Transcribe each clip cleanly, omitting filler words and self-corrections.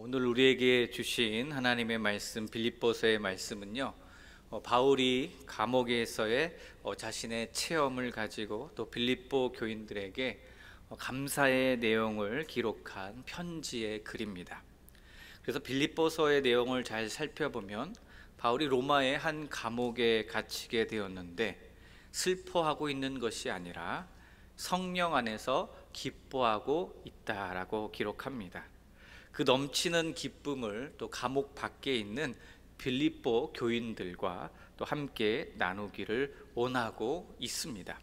오늘 우리에게 주신 하나님의 말씀 빌립보서의 말씀은요, 바울이 감옥에서의 자신의 체험을 가지고 또 빌립보 교인들에게 감사의 내용을 기록한 편지의 글입니다. 그래서 빌립보서의 내용을 잘 살펴보면 바울이 로마의 한 감옥에 갇히게 되었는데 슬퍼하고 있는 것이 아니라 성령 안에서 기뻐하고 있다라고 기록합니다. 그 넘치는 기쁨을 또 감옥 밖에 있는 빌립보 교인들과 또 함께 나누기를 원하고 있습니다.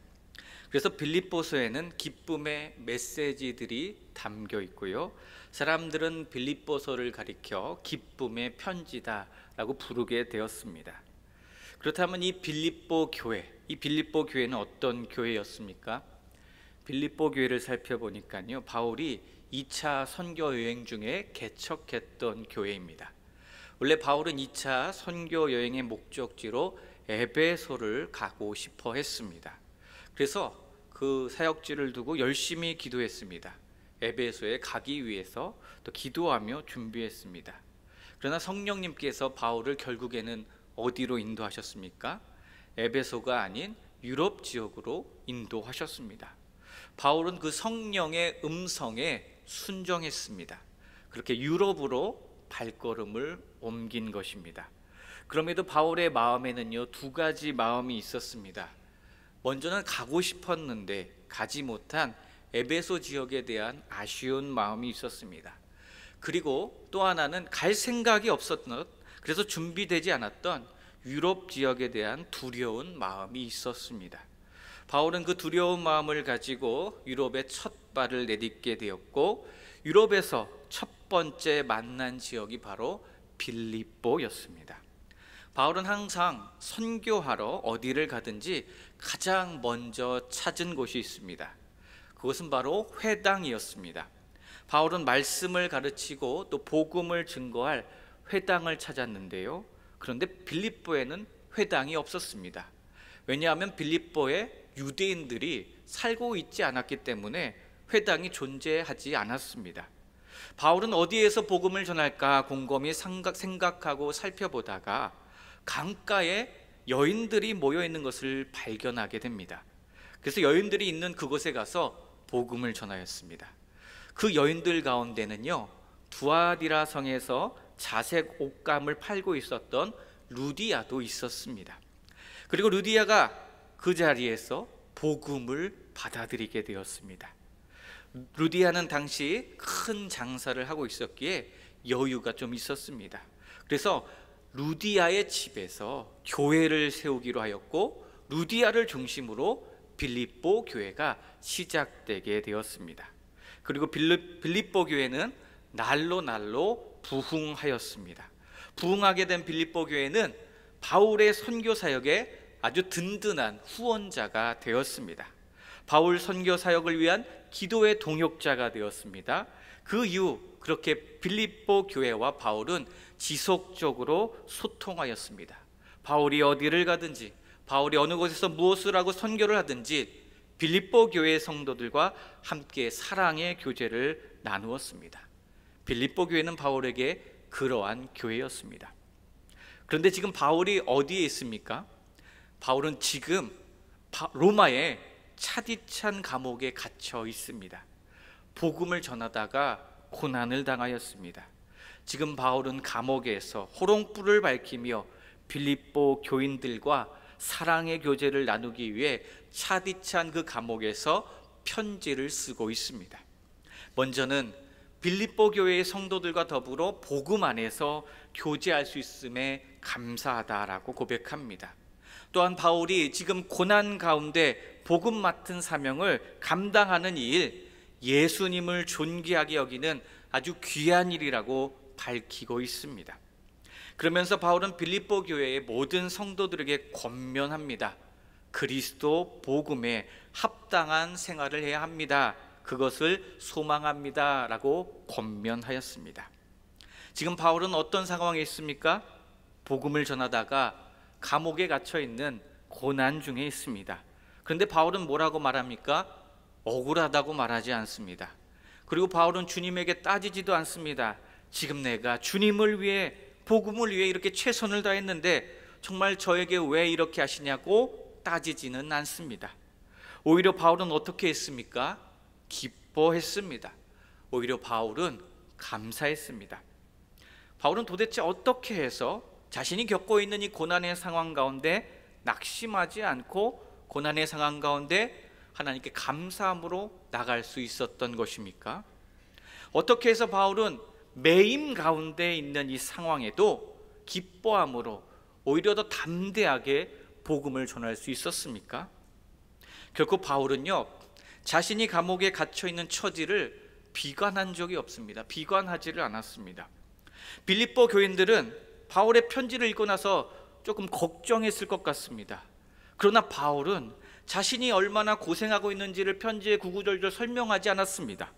그래서 빌립보서에는 기쁨의 메시지들이 담겨 있고요, 사람들은 빌립보서를 가리켜 기쁨의 편지다라고 부르게 되었습니다. 그렇다면 이 빌립보 교회는 어떤 교회였습니까? 빌립보 교회를 살펴보니까요, 바울이 2차 선교 여행 중에 개척했던 교회입니다. 원래 바울은 2차 선교 여행의 목적지로 에베소를 가고 싶어 했습니다. 그래서 그 사역지를 두고 열심히 기도했습니다. 에베소에 가기 위해서 또 기도하며 준비했습니다. 그러나 성령님께서 바울을 결국에는 어디로 인도하셨습니까? 에베소가 아닌 유럽 지역으로 인도하셨습니다. 바울은 그 성령의 음성에 순종했습니다. 그렇게 유럽으로 발걸음을 옮긴 것입니다. 그럼에도 바울의 마음에는요, 두 가지 마음이 있었습니다. 먼저는 가고 싶었는데 가지 못한 에베소 지역에 대한 아쉬운 마음이 있었습니다. 그리고 또 하나는 갈 생각이 없었던, 그래서 준비되지 않았던 유럽 지역에 대한 두려운 마음이 있었습니다. 바울은 그 두려운 마음을 가지고 유럽에 첫 발을 내딛게 되었고, 유럽에서 첫 번째 만난 지역이 바로 빌립보였습니다. 바울은 항상 선교하러 어디를 가든지 가장 먼저 찾은 곳이 있습니다. 그것은 바로 회당이었습니다. 바울은 말씀을 가르치고 또 복음을 증거할 회당을 찾았는데요, 그런데 빌립보에는 회당이 없었습니다. 왜냐하면 빌립보에 유대인들이 살고 있지 않았기 때문에 회당이 존재하지 않았습니다. 바울은 어디에서 복음을 전할까 곰곰이 생각하고 살펴보다가 강가에 여인들이 모여 있는 것을 발견하게 됩니다. 그래서 여인들이 있는 그곳에 가서 복음을 전하였습니다. 그 여인들 가운데는요, 두아디라 성에서 자색 옷감을 팔고 있었던 루디아도 있었습니다. 그리고 루디아가 그 자리에서 복음을 받아들이게 되었습니다. 루디아는 당시 큰 장사를 하고 있었기에 여유가 좀 있었습니다. 그래서 루디아의 집에서 교회를 세우기로 하였고, 루디아를 중심으로 빌립보 교회가 시작되게 되었습니다. 그리고 빌립보 교회는 날로 부흥하였습니다. 부흥하게 된 빌립보 교회는 바울의 선교 사역에 아주 든든한 후원자가 되었습니다. 바울 선교 사역을 위한 기도의 동역자가 되었습니다. 그 이후 그렇게 빌립보 교회와 바울은 지속적으로 소통하였습니다. 바울이 어디를 가든지, 바울이 어느 곳에서 무엇을 하고 선교를 하든지 빌립보 교회 성도들과 함께 사랑의 교제를 나누었습니다. 빌립보 교회는 바울에게 그러한 교회였습니다. 그런데 지금 바울이 어디에 있습니까? 바울은 지금 로마의 차디찬 감옥에 갇혀 있습니다. 복음을 전하다가 고난을 당하였습니다. 지금 바울은 감옥에서 호롱불을 밝히며 빌립보 교인들과 사랑의 교제를 나누기 위해 차디찬 그 감옥에서 편지를 쓰고 있습니다. 먼저는 빌립보 교회의 성도들과 더불어 복음 안에서 교제할 수 있음에 감사하다라고 고백합니다. 또한 바울이 지금 고난 가운데 복음 맡은 사명을 감당하는 일, 예수님을 존귀하게 여기는 아주 귀한 일이라고 밝히고 있습니다. 그러면서 바울은 빌립보 교회의 모든 성도들에게 권면합니다. 그리스도 복음에 합당한 생활을 해야 합니다. 그것을 소망합니다 라고 권면하였습니다. 지금 바울은 어떤 상황에 있습니까? 복음을 전하다가 감옥에 갇혀 있는 고난 중에 있습니다. 그런데 바울은 뭐라고 말합니까? 억울하다고 말하지 않습니다. 그리고 바울은 주님에게 따지지도 않습니다. 지금 내가 주님을 위해, 복음을 위해 이렇게 최선을 다했는데 정말 저에게 왜 이렇게 하시냐고 따지지는 않습니다. 오히려 바울은 어떻게 했습니까? 기뻐했습니다. 오히려 바울은 감사했습니다. 바울은 도대체 어떻게 해서 자신이 겪고 있는 이 고난의 상황 가운데 낙심하지 않고 고난의 상황 가운데 하나님께 감사함으로 나갈 수 있었던 것입니까? 어떻게 해서 바울은 매임 가운데 있는 이 상황에도 기뻐함으로 오히려 더 담대하게 복음을 전할 수 있었습니까? 결코 바울은요, 자신이 감옥에 갇혀 있는 처지를 비관한 적이 없습니다. 비관하지를 않았습니다. 빌립보 교인들은 바울의 편지를 읽고 나서 조금 걱정했을 것 같습니다. 그러나 바울은 자신이 얼마나 고생하고 있는지를 편지에 구구절절 설명하지 않았습니다.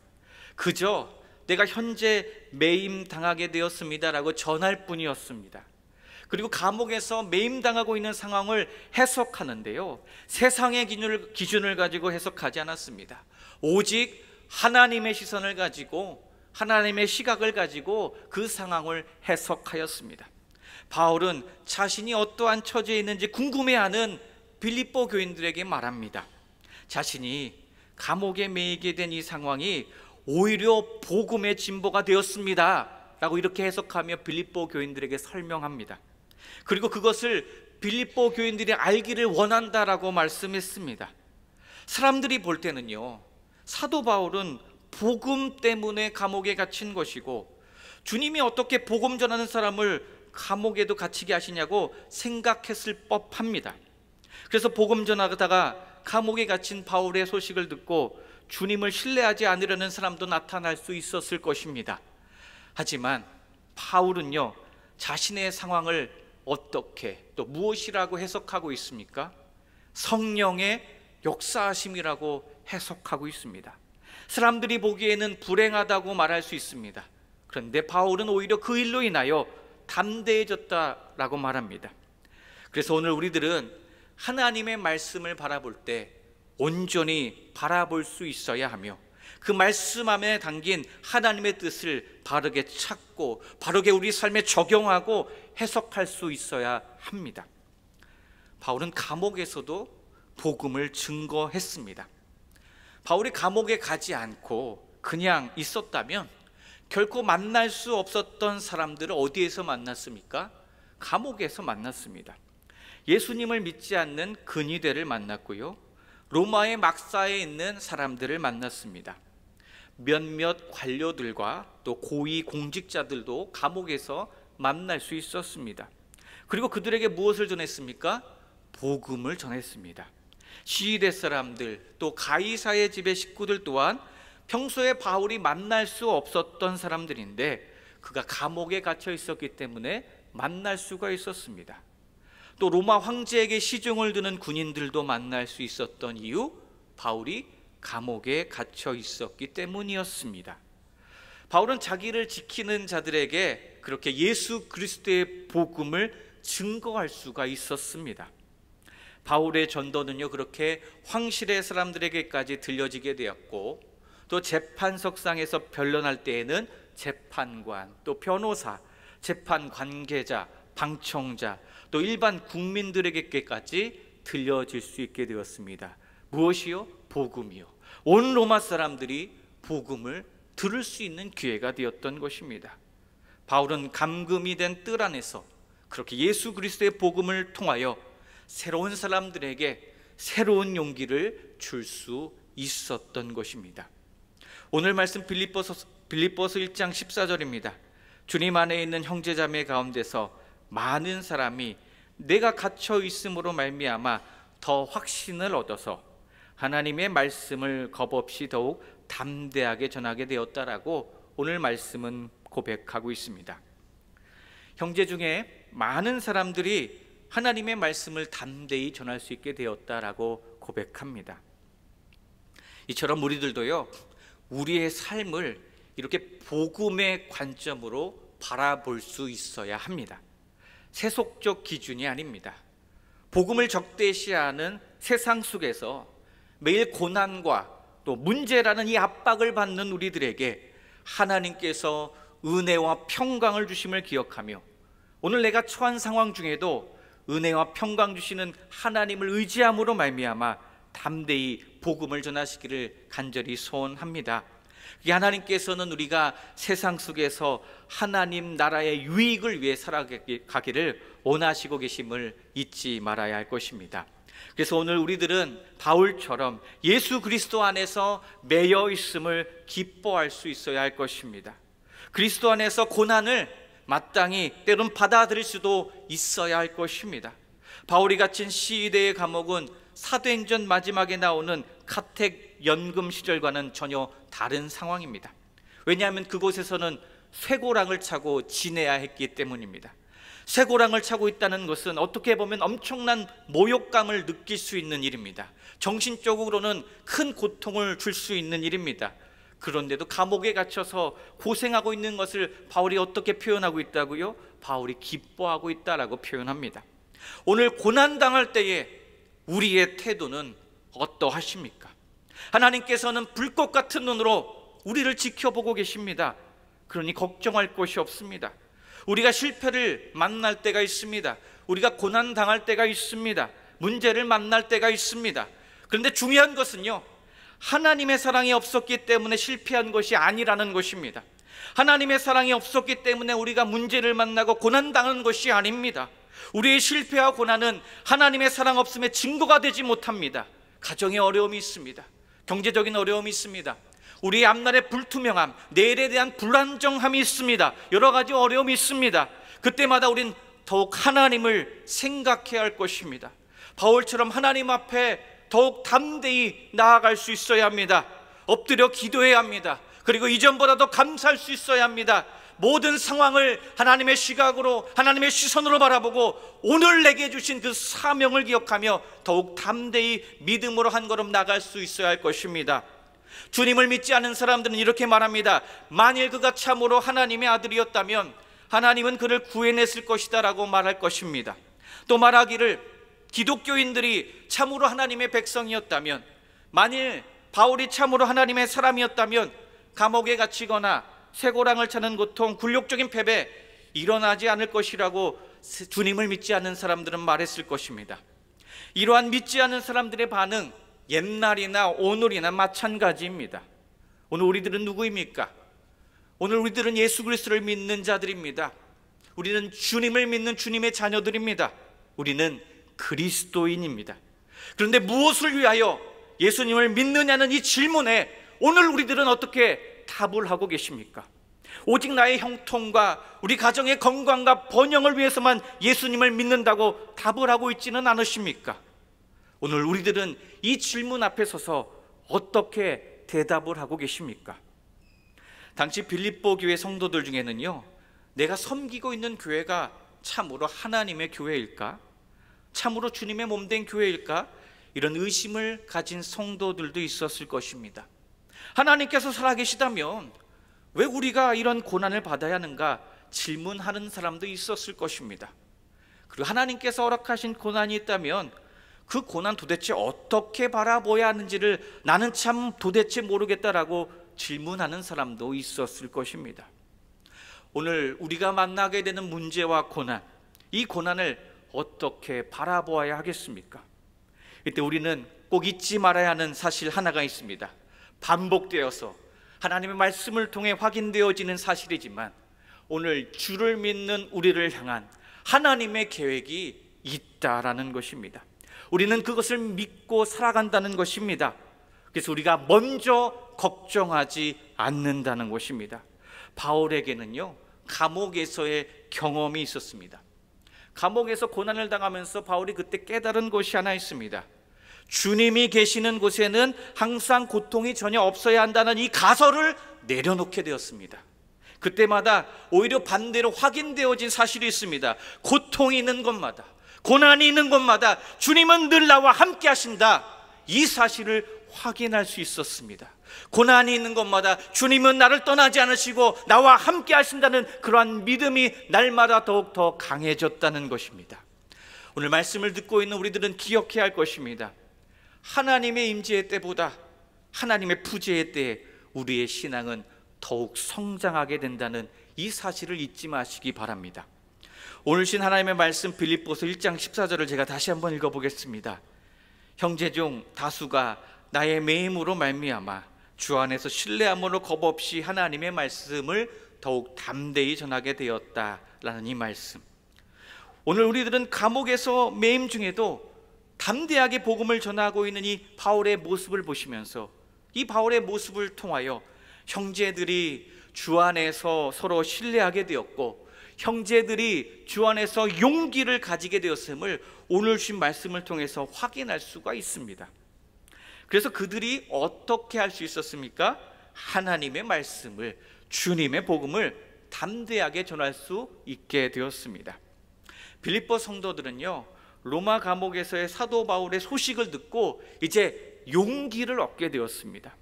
그저 내가 현재 매임 당하게 되었습니다라고 전할 뿐이었습니다. 그리고 감옥에서 매임당하고 있는 상황을 해석하는데요, 세상의 기준을 가지고 해석하지 않았습니다. 오직 하나님의 시선을 가지고, 하나님의 시각을 가지고 그 상황을 해석하였습니다. 바울은 자신이 어떠한 처지에 있는지 궁금해하는 빌립보 교인들에게 말합니다. 자신이 감옥에 매이게 된 이 상황이 오히려 복음의 진보가 되었습니다 라고 이렇게 해석하며 빌립보 교인들에게 설명합니다. 그리고 그것을 빌립보 교인들이 알기를 원한다라고 말씀했습니다. 사람들이 볼 때는요, 사도 바울은 복음 때문에 감옥에 갇힌 것이고 주님이 어떻게 복음 전하는 사람을 감옥에도 갇히게 하시냐고 생각했을 법합니다. 그래서 복음 전하다가 감옥에 갇힌 바울의 소식을 듣고 주님을 신뢰하지 않으려는 사람도 나타날 수 있었을 것입니다. 하지만 바울은요, 자신의 상황을 어떻게 또 무엇이라고 해석하고 있습니까? 성령의 역사하심이라고 해석하고 있습니다. 사람들이 보기에는 불행하다고 말할 수 있습니다. 그런데 바울은 오히려 그 일로 인하여 담대해졌다라고 말합니다. 그래서 오늘 우리들은 하나님의 말씀을 바라볼 때 온전히 바라볼 수 있어야 하며 그 말씀 안에 담긴 하나님의 뜻을 바르게 찾고 바르게 우리 삶에 적용하고 해석할 수 있어야 합니다. 바울은 감옥에서도 복음을 증거했습니다. 바울이 감옥에 가지 않고 그냥 있었다면 결코 만날 수 없었던 사람들을 어디에서 만났습니까? 감옥에서 만났습니다. 예수님을 믿지 않는 근위대를 만났고요, 로마의 막사에 있는 사람들을 만났습니다. 몇몇 관료들과 또 고위 공직자들도 감옥에서 만날 수 있었습니다. 그리고 그들에게 무엇을 전했습니까? 복음을 전했습니다. 시위대 사람들, 또 가이사의 집의 식구들 또한 평소에 바울이 만날 수 없었던 사람들인데 그가 감옥에 갇혀 있었기 때문에 만날 수가 있었습니다. 또 로마 황제에게 시중을 드는 군인들도 만날 수 있었던 이유, 바울이 감옥에 갇혀 있었기 때문이었습니다. 바울은 자기를 지키는 자들에게 그렇게 예수 그리스도의 복음을 증거할 수가 있었습니다. 바울의 전도는요, 그렇게 황실의 사람들에게까지 들려지게 되었고, 또 재판석상에서 변론할 때에는 재판관, 또 변호사, 재판 관계자, 방청자, 또 일반 국민들에게까지 들려질 수 있게 되었습니다. 무엇이요? 복음이요. 온 로마 사람들이 복음을 들을 수 있는 기회가 되었던 것입니다. 바울은 감금이 된 뜰 안에서 그렇게 예수 그리스도의 복음을 통하여 새로운 사람들에게 새로운 용기를 줄 수 있었던 것입니다. 오늘 말씀 빌립보서 1장 14절입니다. 주님 안에 있는 형제자매 가운데서 많은 사람이 내가 갇혀 있음으로 말미암아 더 확신을 얻어서 하나님의 말씀을 겁없이 더욱 담대하게 전하게 되었다라고 오늘 말씀은 고백하고 있습니다. 형제 중에 많은 사람들이 하나님의 말씀을 담대히 전할 수 있게 되었다라고 고백합니다. 이처럼 우리들도요, 우리의 삶을 이렇게 복음의 관점으로 바라볼 수 있어야 합니다. 세속적 기준이 아닙니다. 복음을 적대시하는 세상 속에서 매일 고난과 또 문제라는 이 압박을 받는 우리들에게 하나님께서 은혜와 평강을 주심을 기억하며 오늘 내가 처한 상황 중에도 은혜와 평강 주시는 하나님을 의지함으로 말미암아 담대히 복음을 전하시기를 간절히 소원합니다. 하나님께서는 우리가 세상 속에서 하나님 나라의 유익을 위해 살아가기를 원하시고 계심을 잊지 말아야 할 것입니다. 그래서 오늘 우리들은 바울처럼 예수 그리스도 안에서 매여 있음을 기뻐할 수 있어야 할 것입니다. 그리스도 안에서 고난을 마땅히 때론 받아들일 수도 있어야 할 것입니다. 바울이 갇힌 시대의 감옥은 사도행전 마지막에 나오는 카텍 연금 시절과는 전혀 다른 상황입니다. 왜냐하면 그곳에서는 쇠고랑을 차고 지내야 했기 때문입니다. 쇠고랑을 차고 있다는 것은 어떻게 보면 엄청난 모욕감을 느낄 수 있는 일입니다. 정신적으로는 큰 고통을 줄 수 있는 일입니다. 그런데도 감옥에 갇혀서 고생하고 있는 것을 바울이 어떻게 표현하고 있다고요? 바울이 기뻐하고 있다라고 표현합니다. 오늘 고난당할 때에 우리의 태도는 어떠하십니까? 하나님께서는 불꽃 같은 눈으로 우리를 지켜보고 계십니다. 그러니 걱정할 것이 없습니다. 우리가 실패를 만날 때가 있습니다. 우리가 고난당할 때가 있습니다. 문제를 만날 때가 있습니다. 그런데 중요한 것은요, 하나님의 사랑이 없었기 때문에 실패한 것이 아니라는 것입니다. 하나님의 사랑이 없었기 때문에 우리가 문제를 만나고 고난당한 것이 아닙니다. 우리의 실패와 고난은 하나님의 사랑 없음의 증거가 되지 못합니다. 가정에 어려움이 있습니다. 경제적인 어려움이 있습니다. 우리의 앞날의 불투명함, 내일에 대한 불안정함이 있습니다. 여러 가지 어려움이 있습니다. 그때마다 우린 더욱 하나님을 생각해야 할 것입니다. 바울처럼 하나님 앞에 더욱 담대히 나아갈 수 있어야 합니다. 엎드려 기도해야 합니다. 그리고 이전보다도 감사할 수 있어야 합니다. 모든 상황을 하나님의 시각으로, 하나님의 시선으로 바라보고 오늘 내게 주신 그 사명을 기억하며 더욱 담대히 믿음으로 한 걸음 나갈 수 있어야 할 것입니다. 주님을 믿지 않은 사람들은 이렇게 말합니다. 만일 그가 참으로 하나님의 아들이었다면 하나님은 그를 구해냈을 것이다 라고 말할 것입니다. 또 말하기를 기독교인들이 참으로 하나님의 백성이었다면, 만일 바울이 참으로 하나님의 사람이었다면 감옥에 갇히거나 쇠고랑을 차는 고통, 굴욕적인 패배 일어나지 않을 것이라고 주님을 믿지 않는 사람들은 말했을 것입니다. 이러한 믿지 않는 사람들의 반응, 옛날이나 오늘이나 마찬가지입니다. 오늘 우리들은 누구입니까? 오늘 우리들은 예수 그리스도를 믿는 자들입니다. 우리는 주님을 믿는 주님의 자녀들입니다. 우리는 그리스도인입니다. 그런데 무엇을 위하여 예수님을 믿느냐는 이 질문에 오늘 우리들은 어떻게 답을 하고 계십니까? 오직 나의 형통과 우리 가정의 건강과 번영을 위해서만 예수님을 믿는다고 답을 하고 있지는 않으십니까? 오늘 우리들은 이 질문 앞에 서서 어떻게 대답을 하고 계십니까? 당시 빌립보 교회 성도들 중에는요, 내가 섬기고 있는 교회가 참으로 하나님의 교회일까? 참으로 주님의 몸된 교회일까? 이런 의심을 가진 성도들도 있었을 것입니다. 하나님께서 살아계시다면 왜 우리가 이런 고난을 받아야 하는가 질문하는 사람도 있었을 것입니다. 그리고 하나님께서 허락하신 고난이 있다면 그 고난 도대체 어떻게 바라봐야 하는지를 나는 참 도대체 모르겠다라고 질문하는 사람도 있었을 것입니다. 오늘 우리가 만나게 되는 문제와 고난, 이 고난을 어떻게 바라보아야 하겠습니까? 이때 우리는 꼭 잊지 말아야 하는 사실 하나가 있습니다. 반복되어서 하나님의 말씀을 통해 확인되어지는 사실이지만 오늘 주를 믿는 우리를 향한 하나님의 계획이 있다라는 것입니다. 우리는 그것을 믿고 살아간다는 것입니다. 그래서 우리가 먼저 걱정하지 않는다는 것입니다. 바울에게는요, 감옥에서의 경험이 있었습니다. 감옥에서 고난을 당하면서 바울이 그때 깨달은 것이 하나 있습니다. 주님이 계시는 곳에는 항상 고통이 전혀 없어야 한다는 이 가설을 내려놓게 되었습니다. 그때마다 오히려 반대로 확인되어진 사실이 있습니다. 고통이 있는 곳마다, 고난이 있는 곳마다 주님은 늘 나와 함께 하신다, 이 사실을 확인할 수 있었습니다. 고난이 있는 곳마다 주님은 나를 떠나지 않으시고 나와 함께 하신다는 그러한 믿음이 날마다 더욱 더 강해졌다는 것입니다. 오늘 말씀을 듣고 있는 우리들은 기억해야 할 것입니다. 하나님의 임재의 때보다 하나님의 부재의 때에 우리의 신앙은 더욱 성장하게 된다는 이 사실을 잊지 마시기 바랍니다. 오늘 신 하나님의 말씀 빌립보서 1장 14절을 제가 다시 한번 읽어보겠습니다. 형제 중 다수가 나의 매임으로 말미암아 주 안에서 신뢰함으로 겁없이 하나님의 말씀을 더욱 담대히 전하게 되었다라는 이 말씀. 오늘 우리들은 감옥에서 매임 중에도 담대하게 복음을 전하고 있는 이 바울의 모습을 보시면서 이 바울의 모습을 통하여 형제들이 주 안에서 서로 신뢰하게 되었고 형제들이 주 안에서 용기를 가지게 되었음을 오늘 주신 말씀을 통해서 확인할 수가 있습니다. 그래서 그들이 어떻게 할 수 있었습니까? 하나님의 말씀을, 주님의 복음을 담대하게 전할 수 있게 되었습니다. 빌립보 성도들은요, 로마 감옥에서의 사도 바울의 소식을 듣고 이제 용기를 얻게 되었습니다.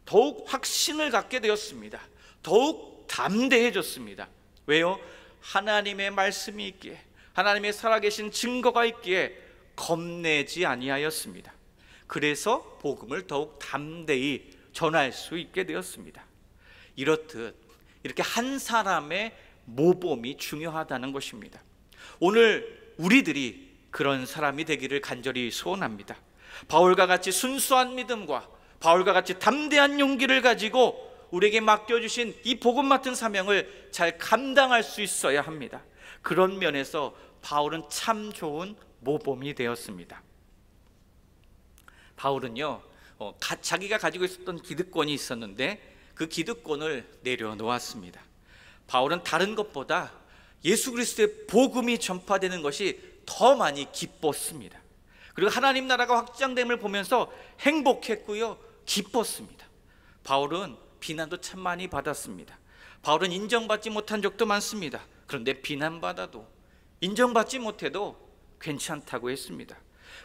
더욱 확신을 갖게 되었습니다. 더욱 담대해졌습니다. 왜요? 하나님의 말씀이 있기에, 하나님의 살아계신 증거가 있기에 겁내지 아니하였습니다. 그래서 복음을 더욱 담대히 전할 수 있게 되었습니다. 이렇듯 이렇게 한 사람의 모범이 중요하다는 것입니다. 오늘 우리들이 그런 사람이 되기를 간절히 소원합니다. 바울과 같이 순수한 믿음과 바울과 같이 담대한 용기를 가지고 우리에게 맡겨주신 이 복음 맡은 사명을 잘 감당할 수 있어야 합니다. 그런 면에서 바울은 참 좋은 모범이 되었습니다. 바울은요, 자기가 가지고 있었던 기득권이 있었는데 그 기득권을 내려놓았습니다. 바울은 다른 것보다 예수 그리스도의 복음이 전파되는 것이 더 많이 기뻤습니다. 그리고 하나님 나라가 확장됨을 보면서 행복했고요, 기뻤습니다. 바울은 비난도 참 많이 받았습니다. 바울은 인정받지 못한 적도 많습니다. 그런데 비난받아도 인정받지 못해도 괜찮다고 했습니다.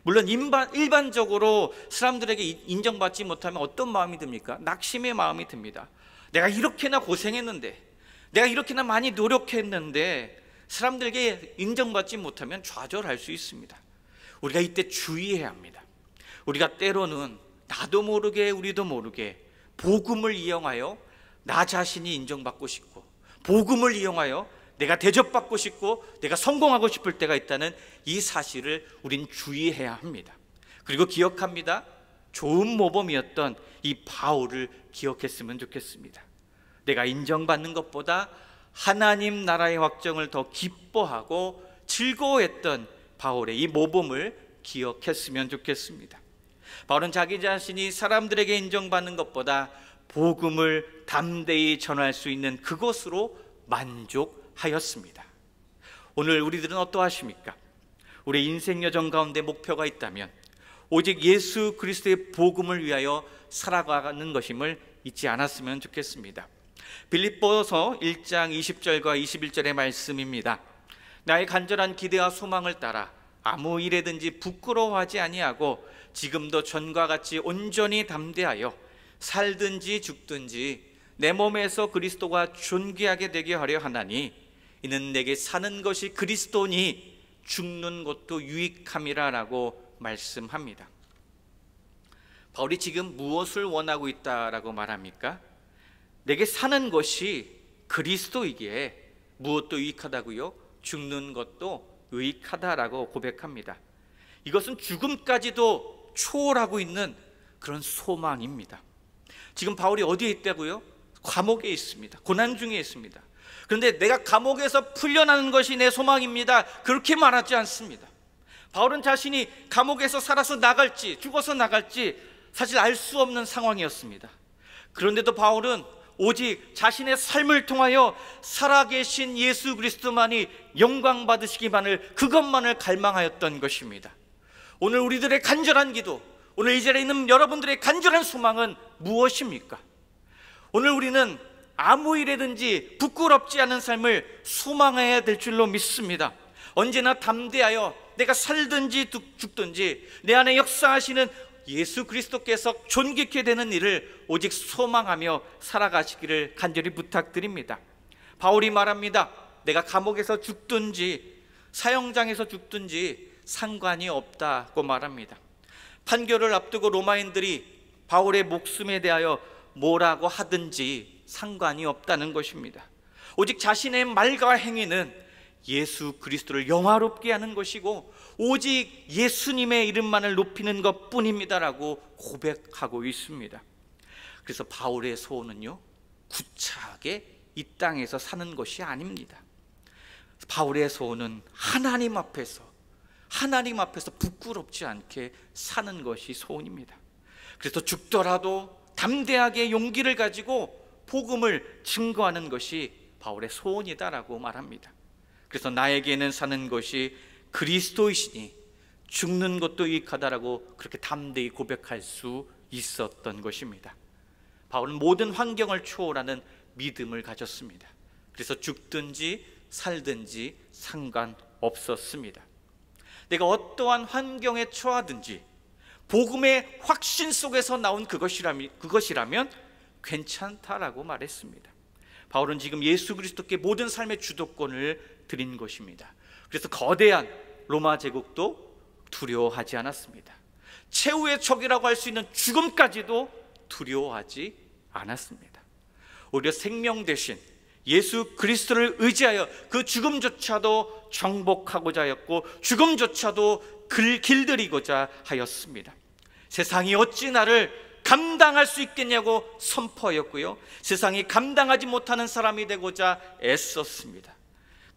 물론 일반적으로 사람들에게 인정받지 못하면 어떤 마음이 듭니까? 낙심의 마음이 듭니다. 내가 이렇게나 고생했는데, 내가 이렇게나 많이 노력했는데 사람들에게 인정받지 못하면 좌절할 수 있습니다. 우리가 이때 주의해야 합니다. 우리가 때로는 나도 모르게 우리도 모르게 복음을 이용하여 나 자신이 인정받고 싶고, 복음을 이용하여 내가 대접받고 싶고 내가 성공하고 싶을 때가 있다는 이 사실을 우린 주의해야 합니다. 그리고 기억합니다. 좋은 모범이었던 이 바울을 기억했으면 좋겠습니다. 내가 인정받는 것보다 하나님 나라의 확정을 더 기뻐하고 즐거워했던 바울의 이 모범을 기억했으면 좋겠습니다. 바울은 자기 자신이 사람들에게 인정받는 것보다 복음을 담대히 전할 수 있는 그것으로 만족하였습니다. 오늘 우리들은 어떠하십니까? 우리 인생 여정 가운데 목표가 있다면 오직 예수 그리스도의 복음을 위하여 살아가는 것임을 잊지 않았으면 좋겠습니다. 빌립보서 1장 20절과 21절의 말씀입니다. 나의 간절한 기대와 소망을 따라 아무 일에든지 부끄러워하지 아니하고 지금도 전과 같이 온전히 담대하여 살든지 죽든지 내 몸에서 그리스도가 존귀하게 되게 하려 하나니 이는 내게 사는 것이 그리스도니 죽는 것도 유익함이라 라고 말씀합니다. 바울이 지금 무엇을 원하고 있다라고 말합니까? 내게 사는 것이 그리스도이기에 무엇도 유익하다고요? 죽는 것도 유익하다라고 고백합니다. 이것은 죽음까지도 초월하고 있는 그런 소망입니다. 지금 바울이 어디에 있다고요? 감옥에 있습니다. 고난 중에 있습니다. 그런데 내가 감옥에서 풀려나는 것이 내 소망입니다, 그렇게 말하지 않습니다. 바울은 자신이 감옥에서 살아서 나갈지 죽어서 나갈지 사실 알 수 없는 상황이었습니다. 그런데도 바울은 오직 자신의 삶을 통하여 살아계신 예수 그리스도만이 영광 받으시기만을, 그것만을 갈망하였던 것입니다. 오늘 우리들의 간절한 기도, 오늘 이 자리에 있는 여러분들의 간절한 소망은 무엇입니까? 오늘 우리는 아무 일에든지 부끄럽지 않은 삶을 소망해야 될 줄로 믿습니다. 언제나 담대하여 내가 살든지 죽든지 내 안에 역사하시는 예수 그리스도께서 존귀케 되는 일을 오직 소망하며 살아가시기를 간절히 부탁드립니다. 바울이 말합니다. 내가 감옥에서 죽든지 사형장에서 죽든지 상관이 없다고 말합니다. 판결을 앞두고 로마인들이 바울의 목숨에 대하여 뭐라고 하든지 상관이 없다는 것입니다. 오직 자신의 말과 행위는 예수 그리스도를 영화롭게 하는 것이고 오직 예수님의 이름만을 높이는 것뿐입니다라고 고백하고 있습니다. 그래서 바울의 소원은요, 구차하게 이 땅에서 사는 것이 아닙니다. 바울의 소원은 하나님 앞에서 부끄럽지 않게 사는 것이 소원입니다. 그래서 죽더라도 담대하게 용기를 가지고 복음을 증거하는 것이 바울의 소원이다라고 말합니다. 그래서 나에게는 사는 것이 그리스도이시니 죽는 것도 유익하다라고 그렇게 담대히 고백할 수 있었던 것입니다. 바울은 모든 환경을 초월하는 믿음을 가졌습니다. 그래서 죽든지 살든지 상관없었습니다. 내가 어떠한 환경에 처하든지 복음의 확신 속에서 나온 그것이라면 괜찮다라고 말했습니다. 바울은 지금 예수 그리스도께 모든 삶의 주도권을 드린 것입니다. 그래서 거대한 로마 제국도 두려워하지 않았습니다. 최후의 적이라고 할 수 있는 죽음까지도 두려워하지 않았습니다. 오히려 생명 대신 예수 그리스도를 의지하여 그 죽음조차도 정복하고자 하였고 죽음조차도 길들이고자 하였습니다. 세상이 어찌 나를 감당할 수 있겠냐고 선포하였고요, 세상이 감당하지 못하는 사람이 되고자 애썼습니다.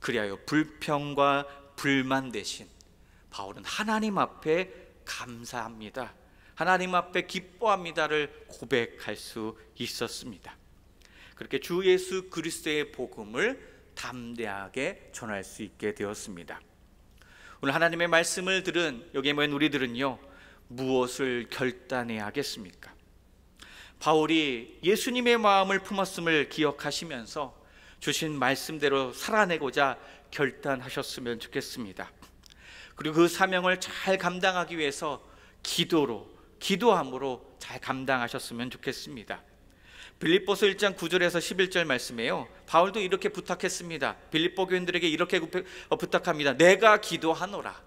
그리하여 불평과 불만 대신 바울은 하나님 앞에 감사합니다, 하나님 앞에 기뻐합니다를 고백할 수 있었습니다. 그렇게 주 예수 그리스도의 복음을 담대하게 전할 수 있게 되었습니다. 오늘 하나님의 말씀을 들은 여기에 모인 우리들은요, 무엇을 결단해야 하겠습니까? 바울이 예수님의 마음을 품었음을 기억하시면서 주신 말씀대로 살아내고자 결단하셨으면 좋겠습니다. 그리고 그 사명을 잘 감당하기 위해서 기도함으로 잘 감당하셨으면 좋겠습니다. 빌립보서 1장 9절에서 11절 말씀이에요. 바울도 이렇게 부탁했습니다. 빌립보 교인들에게 이렇게 부탁합니다. 내가 기도하노라.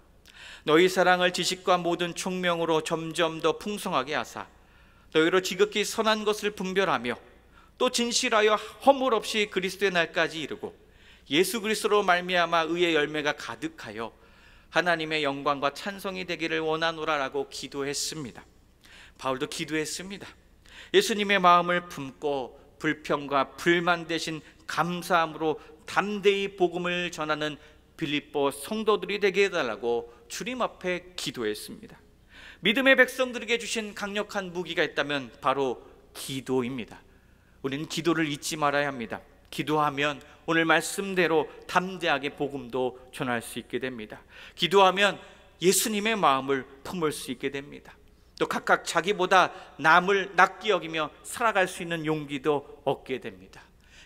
너희 사랑을 지식과 모든 총명으로 점점 더 풍성하게 하사 너희로 지극히 선한 것을 분별하며 또 진실하여 허물 없이 그리스도의 날까지 이르고 예수 그리스도로 말미암아 의의 열매가 가득하여 하나님의 영광과 찬송이 되기를 원하노라라고 기도했습니다. 바울도 기도했습니다. 예수님의 마음을 품고 불평과 불만 대신 감사함으로 담대히 복음을 전하는 빌립보 성도들이 되게 해달라고 주님 앞에 기도했습니다. 믿음의 백성들에게 주신 강력한 무기가 있다면 바로 기도입니다. 우리는 기도를 잊지 말아야 합니다. 기도하면 오늘 말씀대로 담대하게 복음도 전할 수 있게 됩니다. 기도하면 예수님의 마음을 품을 수 있게 됩니다. 또 각각 자기보다 남을 낫게 여기며 살아갈 수 있는 용기도 얻게 됩니다.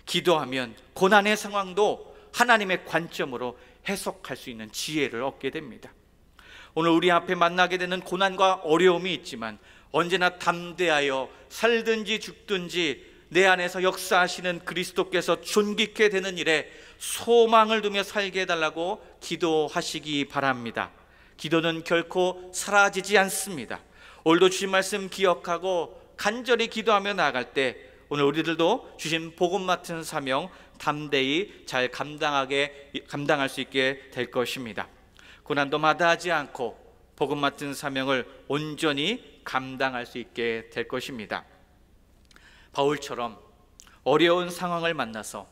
기도하면 고난의 상황도 하나님의 관점으로 해석할 수 있는 지혜를 얻게 됩니다. 오늘 우리 앞에 만나게 되는 고난과 어려움이 있지만 언제나 담대하여 살든지 죽든지 내 안에서 역사하시는 그리스도께서 존귀케 되는 일에 소망을 두며 살게 해달라고 기도하시기 바랍니다. 기도는 결코 사라지지 않습니다. 오늘도 주신 말씀 기억하고 간절히 기도하며 나아갈 때 오늘 우리들도 주신 복음 맡은 사명 담대히 잘 감당할 수 있게 될 것입니다. 고난도 마다하지 않고 복음 맡은 사명을 온전히 감당할 수 있게 될 것입니다. 바울처럼 어려운 상황을 만나서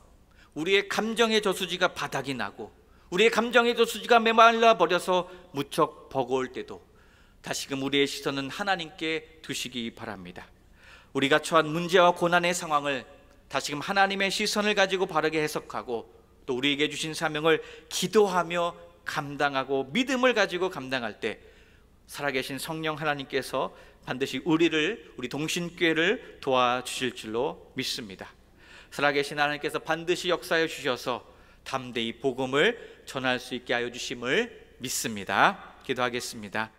우리의 감정의 저수지가 바닥이 나고 우리의 감정의 저수지가 메말라 버려서 무척 버거울 때도 다시금 우리의 시선은 하나님께 두시기 바랍니다. 우리가 처한 문제와 고난의 상황을 다시금 하나님의 시선을 가지고 바르게 해석하고 또 우리에게 주신 사명을 기도하며 감당하고 믿음을 가지고 감당할 때 살아계신 성령 하나님께서 반드시 우리 동신교회를 도와주실 줄로 믿습니다. 살아계신 하나님께서 반드시 역사해 주셔서 담대히 복음을 전할 수 있게 하여 주심을 믿습니다. 기도하겠습니다.